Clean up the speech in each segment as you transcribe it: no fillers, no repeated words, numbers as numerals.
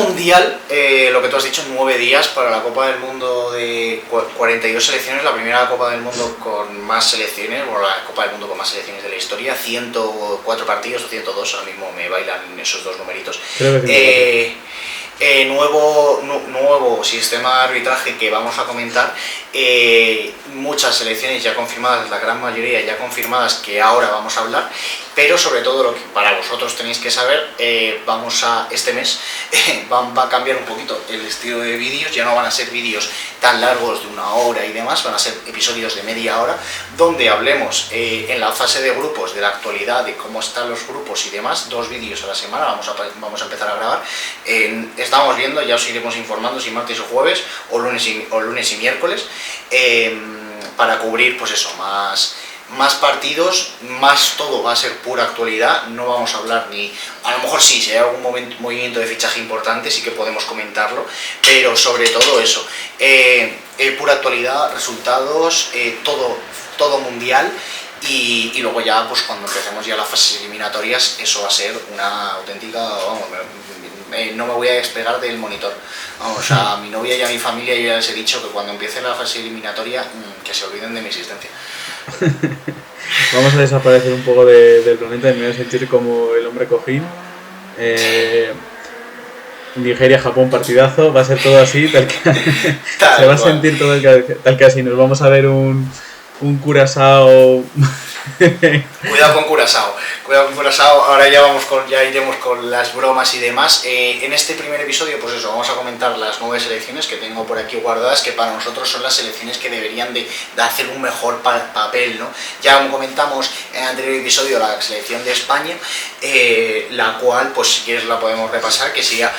mundial, lo que tú has dicho, 9 días para la Copa del Mundo de 42 selecciones, la primera Copa del Mundo con más selecciones, o la Copa del Mundo con más selecciones de la historia, 104 partidos o 102, ahora mismo me bailan esos dos numeritos. Creo que Nuevo sistema de arbitraje que vamos a comentar, muchas selecciones ya confirmadas, la gran mayoría ya confirmadas, que ahora vamos a hablar, pero sobre todo lo que para vosotros tenéis que saber, este mes va a cambiar un poquito el estilo de vídeos, ya no van a ser vídeos tan largos de 1 hora y demás, van a ser episodios de media hora, donde hablemos en la fase de grupos de la actualidad, de cómo están los grupos y demás, 2 vídeos a la semana, vamos a empezar a grabar. Estamos viendo, ya os iremos informando si martes o jueves, o lunes y miércoles, para cubrir pues eso, más partidos, más todo va a ser pura actualidad, no vamos a hablar ni, a lo mejor sí, si hay algún movimiento de fichaje importante sí que podemos comentarlo, pero sobre todo eso, pura actualidad, resultados, todo mundial. Y luego ya, pues cuando empecemos ya las fases eliminatorias, eso va a ser una auténtica, vamos, no me voy a despegar del monitor. Vamos, a mi novia y a mi familia yo ya les he dicho que cuando empiece la fase eliminatoria, que se olviden de mi existencia. Vamos a desaparecer un poco del planeta y me voy a sentir como el hombre cojín. Nigeria, Japón, partidazo, va a ser todo así, tal que se va a sentir todo tal que así. Nos vamos a ver un Curazao. Cuidado con Curazao, ahora ya iremos con las bromas y demás. En este primer episodio, pues eso, vamos a comentar las 9 selecciones que tengo por aquí guardadas, que para nosotros son las selecciones que deberían de hacer un mejor papel, ¿no? Ya comentamos en el anterior episodio la selección de España, la cual, pues si quieres la podemos repasar, que sería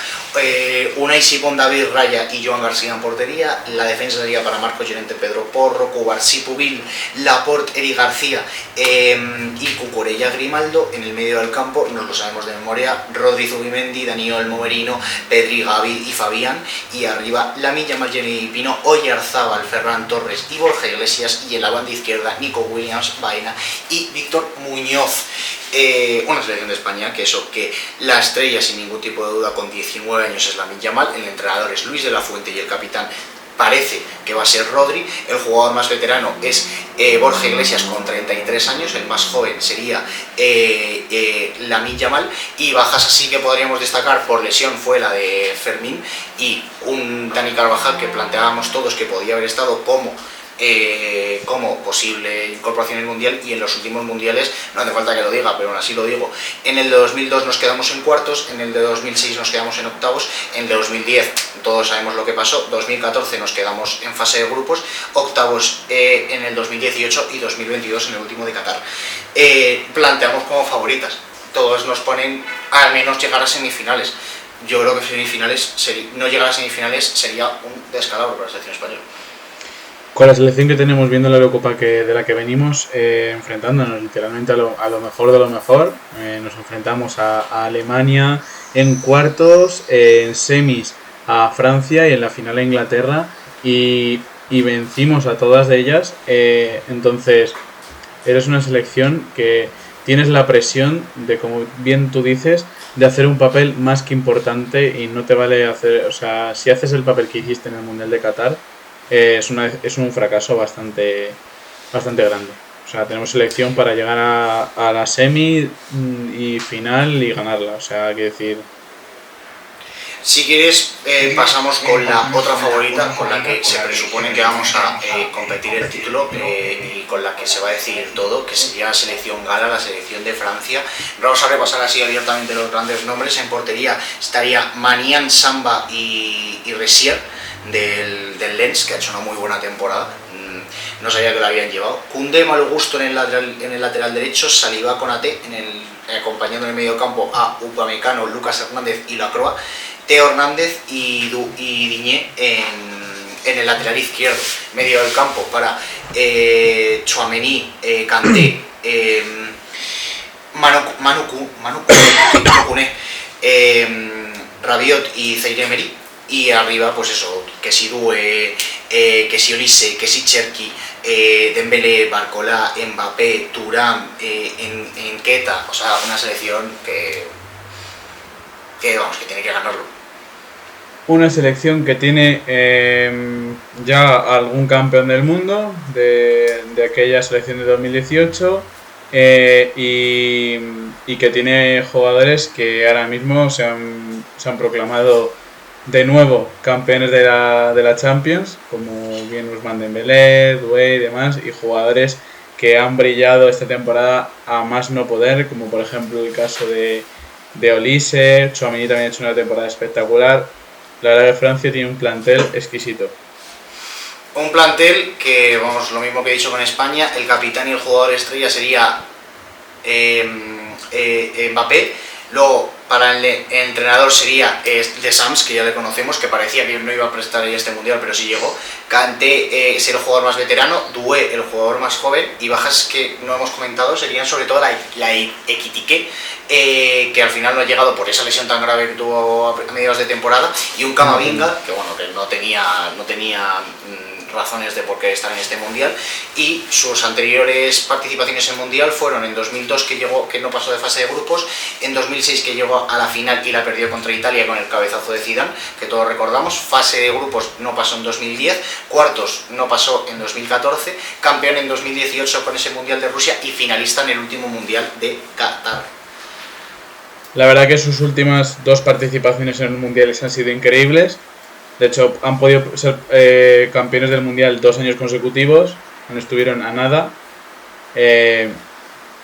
Unai Simón, David Raya y Joan García en portería. La defensa sería para Marcos Llorente, Pedro Porro, Cubarsí, Pubil, Laporte, Eri García y Cucurella, Grimaldo. En el medio del campo, nos lo sabemos de memoria, Rodri, Zubimendi, Daniel Moverino, Pedri, Gavi y Fabián. Y arriba Lamine Yamal, Jeremy Pino, Oyarzábal, Ferran Torres y Borja Iglesias. Y en la banda izquierda, Nico Williams, Baena y Víctor Muñoz. Una selección de España que la estrella sin ningún tipo de duda con 19 años es Lamine Yamal, el entrenador es Luis de la Fuente y el capitán parece que va a ser Rodri, el jugador más veterano es Borja Iglesias con 33 años, el más joven sería Lamine Yamal, y bajas así que podríamos destacar por lesión fue la de Fermín y un Dani Carvajal que planteábamos todos que podía haber estado como posible incorporación en el mundial, y en los últimos mundiales no hace falta que lo diga, pero aún así lo digo. En el de 2002 nos quedamos en cuartos, en el de 2006 nos quedamos en octavos, en el de 2010 todos sabemos lo que pasó, 2014 nos quedamos en fase de grupos, octavos en el 2018 y 2022 en el último de Qatar. Planteamos como favoritas, todos nos ponen al menos llegar a semifinales. Yo creo que no llegar a semifinales sería un descalabro para la selección española. Con la selección que tenemos viendo la Eurocopa de la que venimos, enfrentándonos literalmente a lo mejor de lo mejor, nos enfrentamos a Alemania en cuartos, en semis a Francia y en la final a Inglaterra, y vencimos a todas de ellas. Entonces eres una selección que tienes la presión de, como bien tú dices, de hacer un papel más que importante, y no te vale hacer, o sea, si haces el papel que hiciste en el Mundial de Qatar, es un fracaso bastante grande. O sea, tenemos selección para llegar a la semi y final y ganarla. O sea, hay que decir... Si quieres, pasamos con la otra favorita, con la que se presupone que vamos a competir el título y con la que se va a decidir todo, que sería la selección gala, la selección de Francia. Vamos a repasar así abiertamente los grandes nombres. En portería estaría Manian, Samba y Ressier del Lens, que ha hecho una muy buena temporada. No sabía que la habían llevado. Koundé, Malo Gusto en el lateral derecho, Saliba, Konaté acompañando en el medio campo a Upamecano, Lucas Hernández y Lacroix, Teo Hernández y Digne en el lateral izquierdo. Medio del campo para Tchouaméni, Kanté, Manu Koné, Rabiot y Zaire Emery. Y arriba, pues eso, que si Due, que si Olise, que si Cherki, Dembélé, Barcola, Mbappé, Thuram, Nketiah, o sea, una selección que tiene que ganarlo. una selección que tiene ya algún campeón del mundo de aquella selección de 2018 y que tiene jugadores que ahora mismo se han proclamado de nuevo campeones de la Champions, como bien Ousmane Dembélé, Doué y demás, y jugadores que han brillado esta temporada a más no poder, como por ejemplo el caso de Olise. Tchouaméni también ha hecho una temporada espectacular. La verdad que Francia tiene un plantel exquisito. Un plantel que, vamos, lo mismo que he dicho con España, el capitán y el jugador estrella sería Mbappé. Luego, para el entrenador sería Deschamps, que ya le conocemos, que parecía que no iba a prestar en este mundial, pero sí llegó. Kanté es el jugador más veterano, Doué el jugador más joven, y bajas que no hemos comentado serían sobre todo la Ekitike, que al final no ha llegado por esa lesión tan grave que tuvo a mediados de temporada, y un Camavinga, que bueno, que no tenía razones de por qué estar en este mundial, y sus anteriores participaciones en mundial fueron en 2002, que no pasó de fase de grupos, en 2006 que llegó a la final y la perdió contra Italia con el cabezazo de Zidane, que todos recordamos, fase de grupos no pasó en 2010, cuartos no pasó en 2014, campeón en 2018 con ese mundial de Rusia y finalista en el último mundial de Qatar. La verdad que sus últimas dos participaciones en mundiales han sido increíbles. De hecho, han podido ser campeones del mundial 2 años consecutivos, no estuvieron a nada. ¿Qué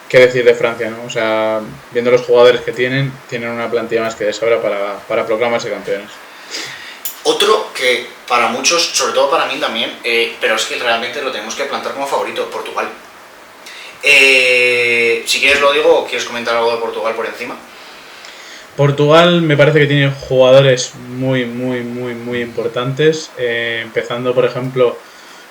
decir de Francia, no? O sea, viendo los jugadores que tienen una plantilla más que de sobra para proclamarse campeones. Otro que para muchos, sobre todo para mí también, pero es que realmente lo tenemos que plantar como favorito, Portugal. Si quieres lo digo o quieres comentar algo de Portugal por encima. Portugal me parece que tiene jugadores muy importantes, empezando por ejemplo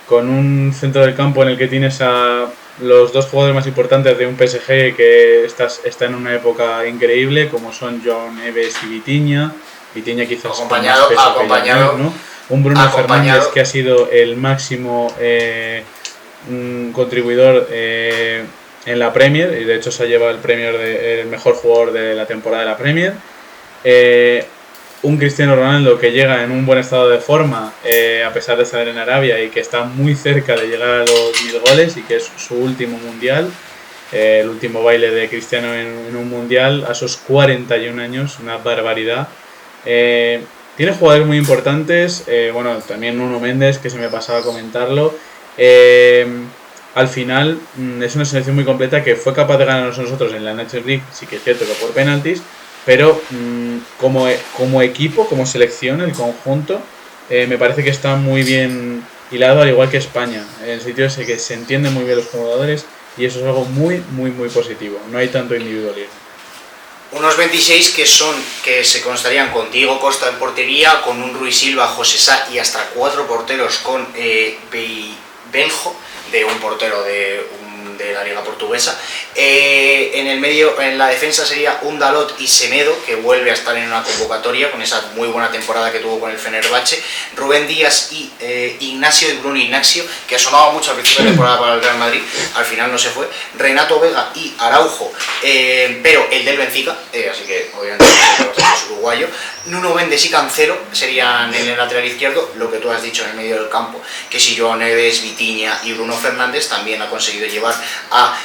con un centro del campo en el que tienes a los dos jugadores más importantes de un PSG que está en una época increíble, como son Joao Neves y Vitinha quizás acompañado, ¿no? Un Bruno Fernández que ha sido el máximo contribuidor en la Premier, y de hecho se ha llevado el premio el mejor jugador de la temporada de la Premier. Un Cristiano Ronaldo que llega en un buen estado de forma, a pesar de estar en Arabia, y que está muy cerca de llegar a los 1000 goles, y que es su último mundial, el último baile de Cristiano en un mundial a sus 41 años, una barbaridad. Tiene jugadores muy importantes, bueno, también Nuno Méndez, que se me pasaba a comentarlo. Al final es una selección muy completa que fue capaz de ganarnos a nosotros en la Nations League, sí que es cierto que por penaltis, pero como equipo, como selección, el conjunto, me parece que está muy bien hilado, al igual que España, en el sitio ese que se entienden muy bien los jugadores, y eso es algo muy positivo, no hay tanto individualismo. Unos 26 que se constarían con Diego Costa en portería, con un Rui Silva, José Sá y hasta 4 porteros con Benjo, de un portero de la liga portuguesa. En el medio, en la defensa sería un Dalot y Semedo, que vuelve a estar en una convocatoria con esa muy buena temporada que tuvo con el Fenerbahce. Rubén Díaz y Bruno Ignacio, que asomaba mucho al principio de temporada para el Real Madrid, al final no se fue. Renato Vega y Araujo, pero el del Benfica, así que obviamente es uruguayo. Nuno Méndez y Cancelo serían en el lateral izquierdo, lo que tú has dicho en el medio del campo, que si Joao Neves, Vitinha y Bruno Fernández también ha conseguido llevar a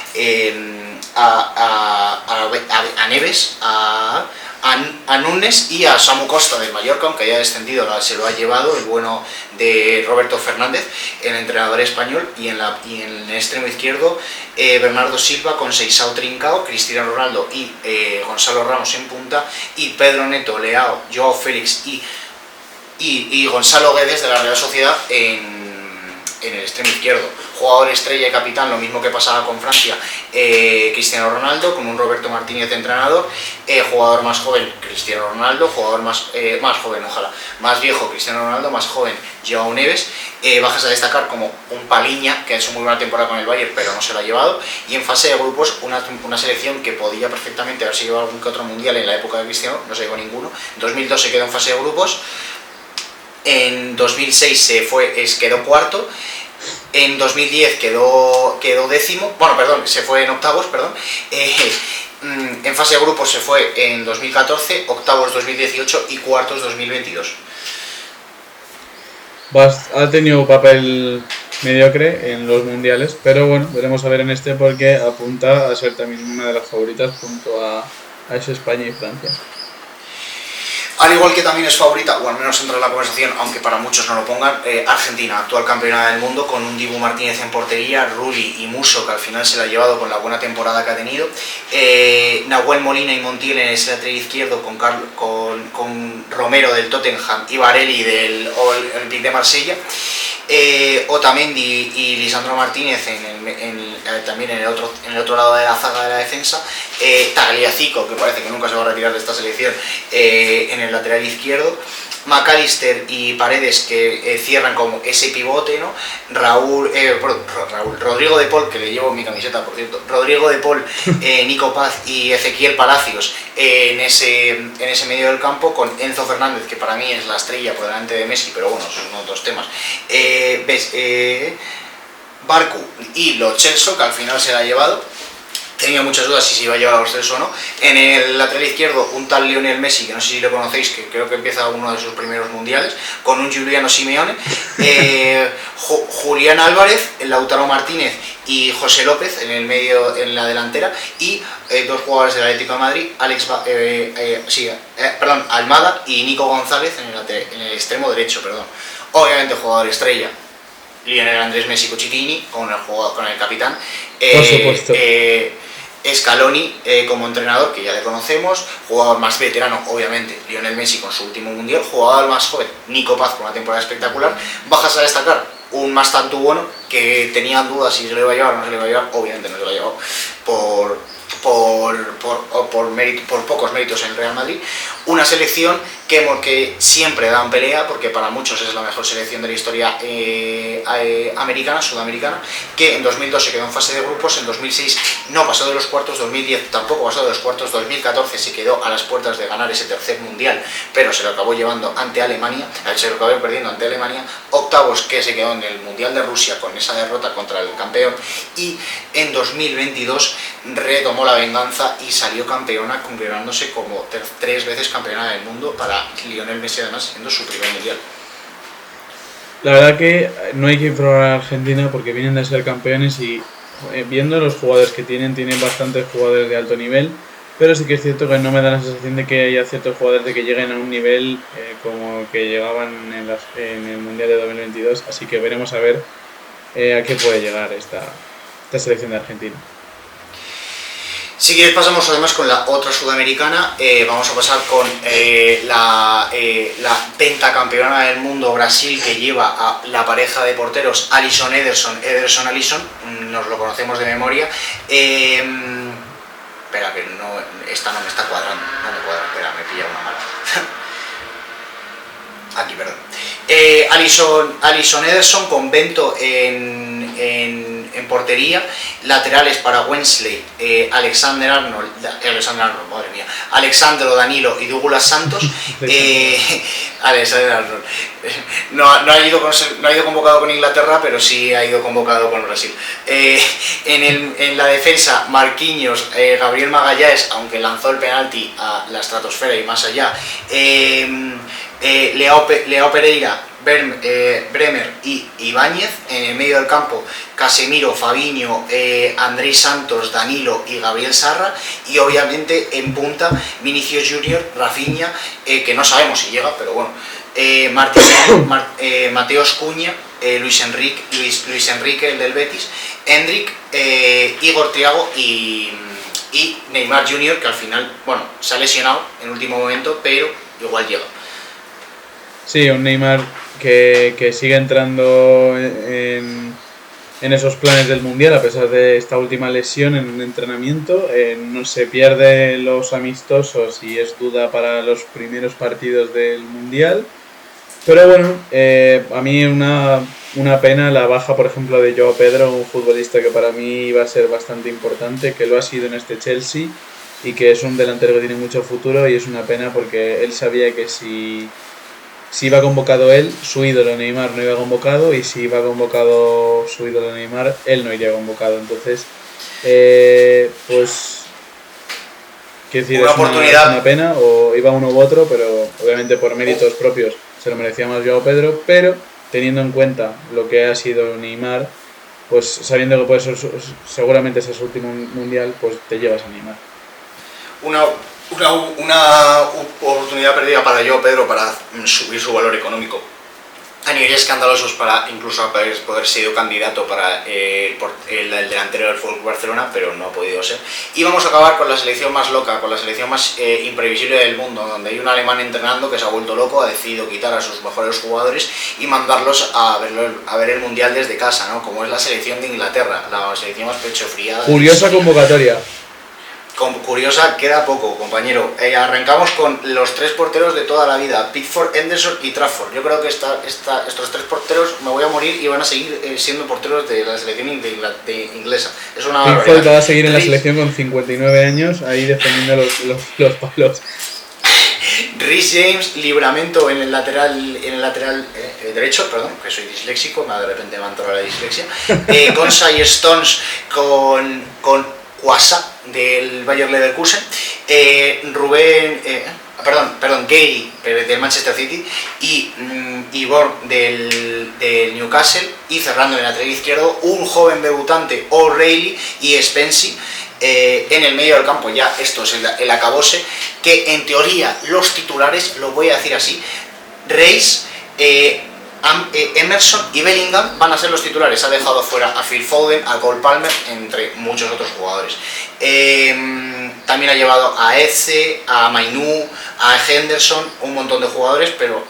Neves, a Núñez y a Samu Costa del Mallorca, aunque haya descendido, se lo ha llevado el bueno de Roberto Fernández, el entrenador español, y en el extremo izquierdo Bernardo Silva con Seixão Trincao, Cristiano Ronaldo y Gonzalo Ramos en punta, y Pedro Neto, Leao, Joao Félix y Gonzalo Guedes de la Real Sociedad en el extremo izquierdo. Jugador estrella y capitán, lo mismo que pasaba con Francia, Cristiano Ronaldo, con un Roberto Martínez de entrenador. Jugador más joven, Cristiano Ronaldo. Jugador más joven, ojalá, más viejo, Cristiano Ronaldo. Más joven, Joao Neves. Bajas a destacar como un Paliña, que ha hecho muy buena temporada con el Bayern, pero no se lo ha llevado. Y en fase de grupos, una selección que podía perfectamente haberse llevado algún que otro mundial en la época de Cristiano, no se llevó ninguno. En 2002 se quedó en fase de grupos. En 2006 quedó cuarto. En 2010 quedó décimo, se fue en octavos, en fase de grupos se fue en 2014, octavos 2018 y cuartos 2022. ha tenido papel mediocre en los mundiales, pero bueno, veremos a ver en este porque apunta a ser también una de las favoritas junto a ese España y Francia. Al igual que también es favorita, o al menos entra en la conversación, aunque para muchos no lo pongan, Argentina, actual campeona del mundo, con un Dibu Martínez en portería, Rulli y Musso, que al final se la ha llevado con la buena temporada que ha tenido, Nahuel Molina y Montiel en ese lateral izquierdo, con Romero del Tottenham y Barelli del Olympique de Marsella, Otamendi y Lisandro Martínez también en el otro lado de la zaga de la defensa, Tagliafico, que parece que nunca se va a retirar de esta selección, en el lateral izquierdo, McAllister y Paredes, que cierran como ese pivote, ¿no? Rodrigo de Paul, que le llevo mi camiseta, por cierto, Rodrigo de Paul, Nico Paz y Ezequiel Palacios en ese medio del campo, con Enzo Fernández, que para mí es la estrella por delante de Messi, pero bueno, esos son otros temas. Barcu y Lo Celso, que al final se la ha llevado. Tenía muchas dudas si se iba a llevar a Lo Celso o no. En el lateral izquierdo, un tal Lionel Messi, que no sé si lo conocéis, que creo que empieza uno de sus primeros mundiales, con un Giuliano Simeone, Julián Álvarez, Lautaro Martínez y José López en el medio, en la delantera, y dos jugadores del Atlético de Madrid, Almada y Nico González en el extremo derecho. Obviamente jugador estrella, Lionel Andrés Messi Cucitini, con el capitán. Por supuesto. Scaloni como entrenador, que ya le conocemos, jugador más veterano, obviamente, Lionel Messi con su último mundial, jugador más joven, Nico Paz con una temporada espectacular. Bajas a destacar un más tanto bueno, que tenían dudas si se lo iba a llevar o no se lo iba a llevar, obviamente no se lo ha llevado por pocos méritos en el Real Madrid. Una selección que siempre dan pelea, porque para muchos es la mejor selección de la historia sudamericana, que en 2002 se quedó en fase de grupos, en 2006 no pasó de los cuartos, 2010 tampoco pasó de los cuartos, 2014 se quedó a las puertas de ganar ese tercer mundial, pero se lo acabó perdiendo ante Alemania, octavos que se quedó en el Mundial de Rusia con esa derrota contra el campeón, y en 2022 retomó la venganza y salió campeona, considerándose como 3 veces campeona del mundo, para Lionel Messi además siendo su primer mundial. La verdad que no hay que infravalorar a Argentina porque vienen de ser campeones y viendo los jugadores que tienen bastantes jugadores de alto nivel, pero sí que es cierto que no me da la sensación de que haya ciertos jugadores de que lleguen a un nivel como que llegaban en el Mundial de 2022, así que veremos a ver a qué puede llegar esta selección de Argentina. Si quieres pasamos además con la otra sudamericana, vamos a pasar con la pentacampeona del mundo Brasil, que lleva a la pareja de porteros Alisson Ederson Alisson, nos lo conocemos de memoria. Espera, que esta no me está cuadrando, no me cuadra, espera, me pilla una mala. Aquí, perdón. Alisson Ederson con Bento en portería, laterales para Wensley, Alexandro Danilo y Douglas Santos. Alexander Arnold no ha ido convocado con Inglaterra, pero sí ha ido convocado con Brasil. En la defensa, Marquinhos, Gabriel Magallanes, aunque lanzó el penalti a la estratosfera y más allá, Leao Pereira, Bremer y Ibáñez. En el medio del campo, Casemiro, Fabinho, Andrés Santos, Danilo y Gabriel Sarra, y obviamente en punta Vinicius Junior, Rafinha, que no sabemos si llega, pero bueno, Mateos Cunha, Luis Enrique, el del Betis, Endrick, Igor Thiago y Neymar Junior, que al final, bueno, se ha lesionado en último momento, pero igual llega. Sí, un Neymar que sigue entrando en esos planes del Mundial a pesar de esta última lesión en un entrenamiento. No se pierde los amistosos y es duda para los primeros partidos del Mundial. Pero bueno, a mí una pena la baja, por ejemplo, de Joao Pedro, un futbolista que para mí iba a ser bastante importante, que lo ha sido en este Chelsea y que es un delantero que tiene mucho futuro, y es una pena porque él sabía que si iba convocado él, su ídolo Neymar no iba convocado, y si iba convocado su ídolo Neymar, él no iría convocado. Entonces, pues, quiero decir, una oportunidad. Es una pena, o iba uno u otro, pero obviamente por méritos propios se lo merecía más Joao Pedro, pero teniendo en cuenta lo que ha sido Neymar, pues sabiendo que puede ser seguramente ese es su último mundial, pues te llevas a Neymar. Una oportunidad perdida para Pedro, para subir su valor económico a niveles escandalosos, para incluso poder ser candidato para el delantero del FC Barcelona, pero no ha podido ser. Y vamos a acabar con la selección más loca, con la selección más imprevisible del mundo, donde hay un alemán entrenando que se ha vuelto loco, ha decidido quitar a sus mejores jugadores y mandarlos a ver el mundial desde casa, ¿no? Como es la selección de Inglaterra, la selección más pecho fría. Curiosa convocatoria. Curiosa, queda poco, compañero. Arrancamos con los 3 porteros de toda la vida: Pickford, Henderson y Trafford. Yo creo que estos 3 porteros me voy a morir y van a seguir siendo porteros de la selección inglesa. Es una Pickford va a seguir en la selección con 59 años, ahí defendiendo los palos. Reece James, Libramento en el lateral derecho, perdón, que soy disléxico, de repente me ha entrado la dislexia. Gonzalo Stones con Kwasa del Bayer Leverkusen, Gay del Manchester City y Borg del Newcastle, y cerrando en el lateral izquierdo un joven debutante, O'Reilly y Spencer. En el medio del campo, ya esto es el acabose, que en teoría los titulares, lo voy a decir así: Reis, Emerson y Bellingham van a ser los titulares. Ha dejado fuera a Phil Foden, a Cole Palmer, entre muchos otros jugadores. También ha llevado a Eze, a Mainoo, a Henderson, un montón de jugadores, pero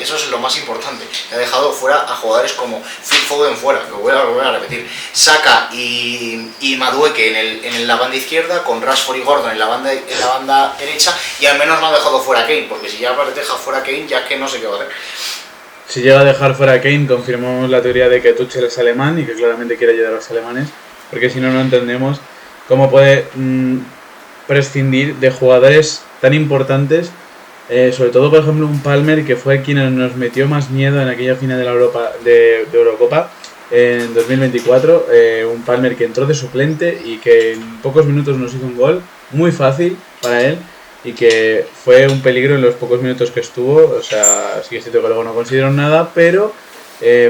eso es lo más importante. Ha dejado fuera a jugadores como Phil Foden fuera, que voy a repetir, Saka y Madueke en la banda izquierda, con Rashford y Gordon en la banda derecha, y al menos no ha dejado fuera a Kane, porque si ya deja fuera a Kane, ya que no sé qué va a hacer. Si llega a dejar fuera a Kane, confirmamos la teoría de que Tuchel es alemán y que claramente quiere ayudar a los alemanes, porque si no, no entendemos cómo puede prescindir de jugadores tan importantes, sobre todo, por ejemplo, un Palmer, que fue quien nos metió más miedo en aquella final de Eurocopa en 2024, un Palmer que entró de suplente y que en pocos minutos nos hizo un gol muy fácil para él, y que fue un peligro en los pocos minutos que estuvo. O sea, sí que es cierto que luego no consiguieron nada, pero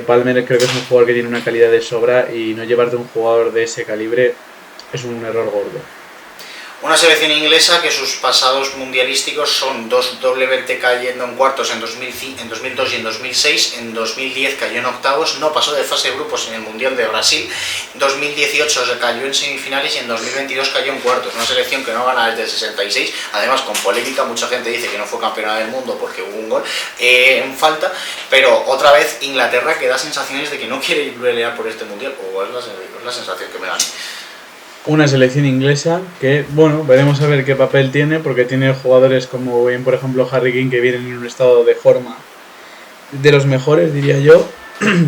Palmer creo que es un jugador que tiene una calidad de sobra, y no llevarte un jugador de ese calibre es un error gordo. Una selección inglesa que sus pasados mundialísticos son 2 WT cayendo en cuartos en 2002 y en 2006, en 2010 cayó en octavos, no pasó de fase de grupos en el Mundial de Brasil, en 2018 se cayó en semifinales y en 2022 cayó en cuartos. Una selección que no gana desde el 66, además con polémica. Mucha gente dice que no fue campeona del mundo porque hubo un gol en falta, pero otra vez Inglaterra, que da sensaciones de que no quiere pelear por este Mundial, o es la sensación que me dan. Una selección inglesa que, bueno, veremos a ver qué papel tiene, porque tiene jugadores como bien, por ejemplo, Harry Kane, que vienen en un estado de forma de los mejores, diría yo.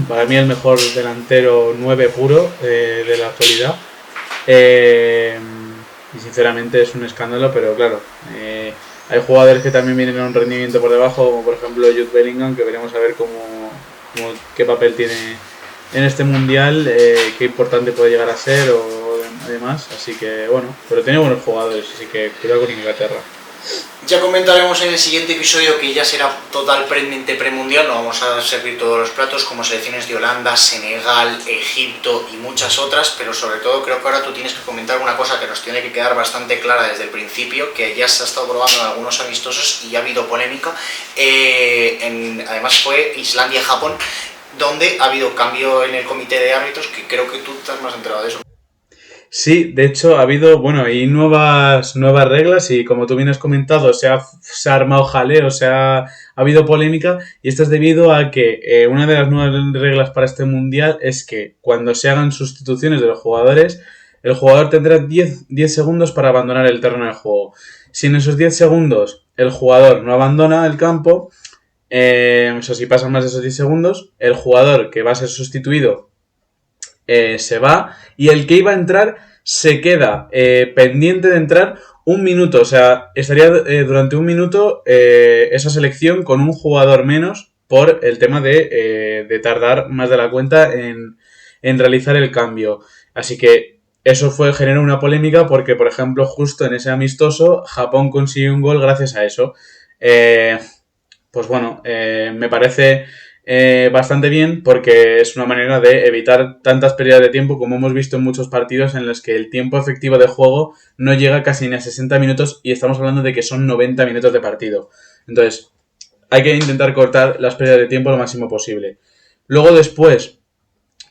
Para mí el mejor delantero 9 puro de la actualidad. Y sinceramente es un escándalo, pero claro, hay jugadores que también vienen a un rendimiento por debajo, como por ejemplo Jude Bellingham, que veremos a ver qué papel tiene en este mundial, qué importante puede llegar a ser o además. Así que bueno, pero tiene buenos jugadores, así que cuidado con Inglaterra. Ya comentaremos en el siguiente episodio, que ya será totalmente premundial. No vamos a servir todos los platos, como selecciones de Holanda, Senegal, Egipto y muchas otras, pero sobre todo creo que ahora tú tienes que comentar una cosa que nos tiene que quedar bastante clara desde el principio, que ya se ha estado probando en algunos amistosos y ha habido polémica. Además fue Islandia-Japón, donde ha habido cambio en el comité de árbitros, que creo que tú estás más enterado de eso. Sí, de hecho ha habido, hay nuevas reglas, y como tú bien has comentado, se ha armado jaleo, ha habido polémica, y esto es debido a que una de las nuevas reglas para este mundial es que cuando se hagan sustituciones de los jugadores, el jugador tendrá 10 segundos para abandonar el terreno de juego. Si en esos 10 segundos el jugador no abandona el campo, si pasan más de esos 10 segundos, el jugador que va a ser sustituido se va, y el que iba a entrar se queda pendiente de entrar un minuto. O sea, estaría durante un minuto esa selección con un jugador menos, por el tema de tardar más de la cuenta en realizar el cambio. Así que eso generó una polémica, porque por ejemplo justo en ese amistoso Japón consiguió un gol gracias a eso. Pues bueno, me parece bastante bien porque es una manera de evitar tantas pérdidas de tiempo como hemos visto en muchos partidos en los que el tiempo efectivo de juego no llega casi ni a 60 minutos y estamos hablando de que son 90 minutos de partido. Entonces, hay que intentar cortar las pérdidas de tiempo lo máximo posible. Luego después,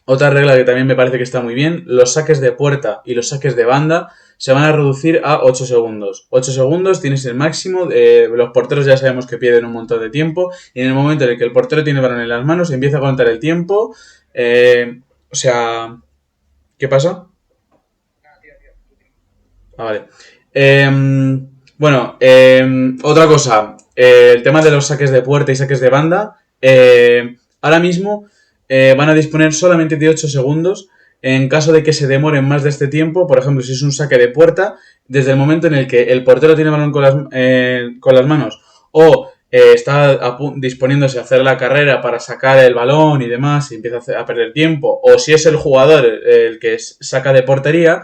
otra regla que también me parece que está muy bien, los saques de puerta y los saques de banda se van a reducir a 8 segundos. 8 segundos tienes el máximo, los porteros ya sabemos que pierden un montón de tiempo y en el momento en el que el portero tiene el balón en las manos empieza a contar el tiempo. O sea, ¿qué pasa? Vale. Bueno, otra cosa, el tema de los saques de puerta y saques de banda, ahora mismo van a disponer solamente de 8 segundos en caso de que se demoren más de este tiempo. Por ejemplo, si es un saque de puerta, desde el momento en el que el portero tiene el balón con las manos o está disponiéndose a hacer la carrera para sacar el balón y demás y empieza a perder tiempo, o si es el jugador el que saca de portería,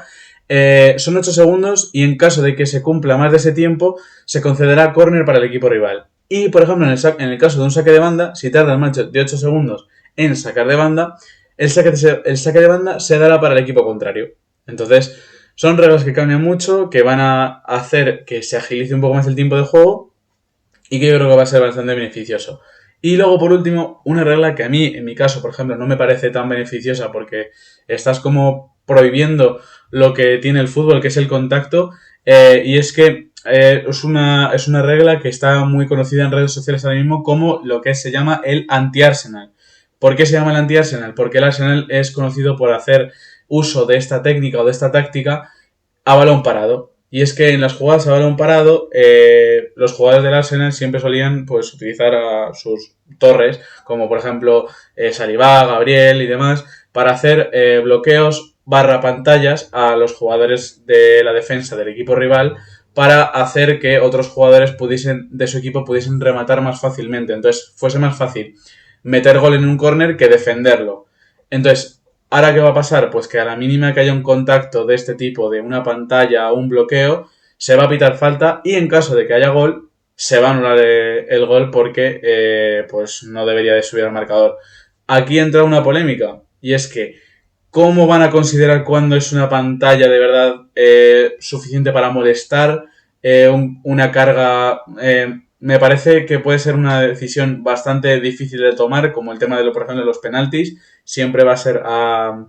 son 8 segundos y en caso de que se cumpla más de ese tiempo se concederá córner para el equipo rival. Y por ejemplo en el caso de un saque de banda, si tarda más de 8 segundos en sacar de banda, el saque de banda se dará para el equipo contrario. Entonces son reglas que cambian mucho, que van a hacer que se agilice un poco más el tiempo de juego y que yo creo que va a ser bastante beneficioso. Y luego, por último, una regla que a mí, en mi caso, por ejemplo, no me parece tan beneficiosa porque estás como prohibiendo lo que tiene el fútbol, que es el contacto, y es que es una regla que está muy conocida en redes sociales ahora mismo como lo que se llama el anti-Arsenal. ¿Por qué se llama el anti-Arsenal? Porque el Arsenal es conocido por hacer uso de esta técnica o de esta táctica a balón parado. Y es que en las jugadas a balón parado, los jugadores del Arsenal siempre solían pues utilizar a sus torres, como por ejemplo Saliba, Gabriel y demás, para hacer bloqueos barra pantallas a los jugadores de la defensa del equipo rival para hacer que otros jugadores de su equipo pudiesen rematar más fácilmente. Entonces fuese más fácil meter gol en un córner que defenderlo. Entonces, ¿ahora qué va a pasar? Pues que a la mínima que haya un contacto de este tipo, de una pantalla o un bloqueo, se va a pitar falta y en caso de que haya gol, se va a anular el gol porque pues no debería de subir al marcador. Aquí entra una polémica y es que ¿cómo van a considerar cuándo es una pantalla de verdad suficiente para molestar? Una carga... me parece que puede ser una decisión bastante difícil de tomar, como el tema de, por ejemplo, de los penaltis. Siempre va a ser a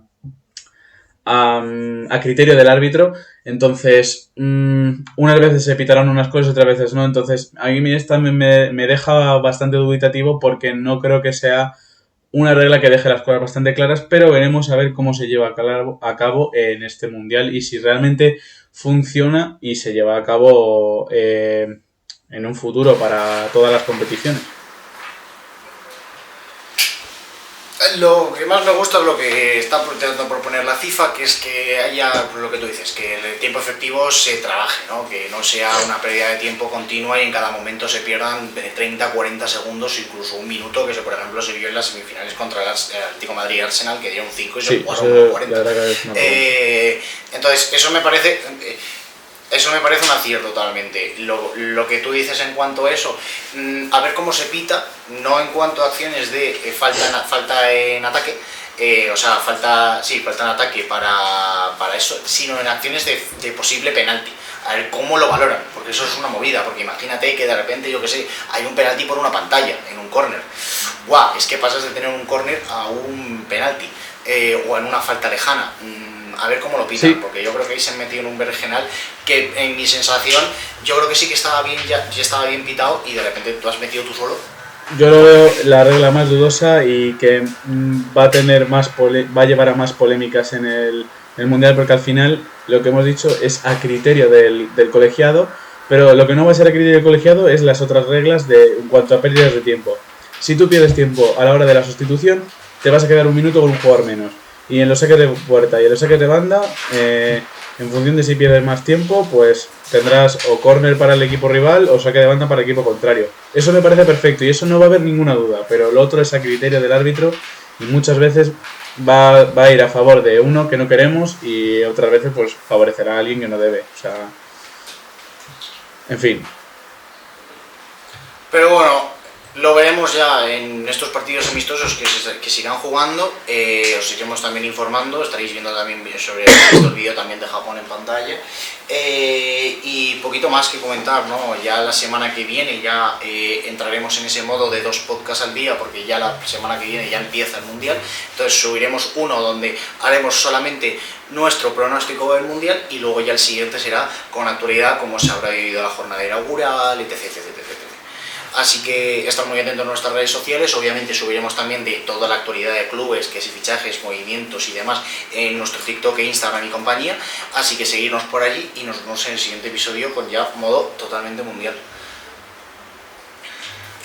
criterio del árbitro. Entonces, unas veces se pitarán unas cosas, otras veces no. Entonces, a mí esta me deja bastante dubitativo porque no creo que sea una regla que deje las cosas bastante claras, pero veremos a ver cómo se lleva a cabo en este mundial y si realmente funciona y se lleva a cabo en un futuro para todas las competiciones. Lo que más me gusta es lo que está intentando proponer la FIFA, que es que haya lo que tú dices, que el tiempo efectivo se trabaje, ¿no? Que no sea una pérdida de tiempo continua y en cada momento se pierdan de 30 a 40 segundos, incluso un minuto, que por ejemplo se vio en las semifinales contra el Atlético Madrid y Arsenal, que dieron 5 y se jugaron 40. Entonces, eso me parece un acierto totalmente. Lo que tú dices en cuanto a eso, a ver cómo se pita, no en cuanto a acciones de falta en ataque, falta en ataque para eso, sino en acciones de posible penalti. A ver cómo lo valoran, porque eso es una movida, porque imagínate que de repente, yo que sé, hay un penalti por una pantalla en un córner. ¡Guau! Es que pasas de tener un córner a un penalti, o en una falta lejana. A ver cómo lo pitan, sí. Porque yo creo que ahí se han metido en un vergenal que en mi sensación yo creo que sí que estaba bien, ya estaba bien pitado y de repente tú has metido tú solo. Yo lo veo la regla más dudosa y que va a llevar a más polémicas en el mundial, porque al final lo que hemos dicho es a criterio del colegiado, pero lo que no va a ser a criterio del colegiado es las otras reglas en cuanto a pérdidas de tiempo. Si tú pierdes tiempo a la hora de la sustitución, te vas a quedar un minuto con un jugador menos. Y en los saques de puerta y en los saques de banda, en función de si pierdes más tiempo, pues tendrás o córner para el equipo rival o saque de banda para el equipo contrario. Eso me parece perfecto y eso no va a haber ninguna duda, pero lo otro es a criterio del árbitro y muchas veces va a ir a favor de uno que no queremos y otras veces pues favorecerá a alguien que no debe. O sea, en fin. Pero bueno, Lo veremos ya en estos partidos amistosos que se irán jugando, os iremos también informando, estaréis viendo también sobre el vídeo también de Japón en pantalla, y poquito más que comentar, ¿no? Ya la semana que viene ya entraremos en ese modo de 2 podcasts al día, porque ya la semana que viene ya empieza el Mundial, entonces subiremos uno donde haremos solamente nuestro pronóstico del Mundial y luego ya el siguiente será con actualidad, como se habrá vivido la jornada inaugural, etc, etc, etc, etc. Así que estar muy atentos a nuestras redes sociales, obviamente subiremos también de toda la actualidad de clubes, que si fichajes, movimientos y demás en nuestro TikTok e Instagram y compañía, así que seguirnos por allí y nos vemos en el siguiente episodio con ya modo totalmente mundial.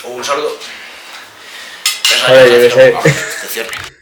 Un saludo. Vale, yo que sé.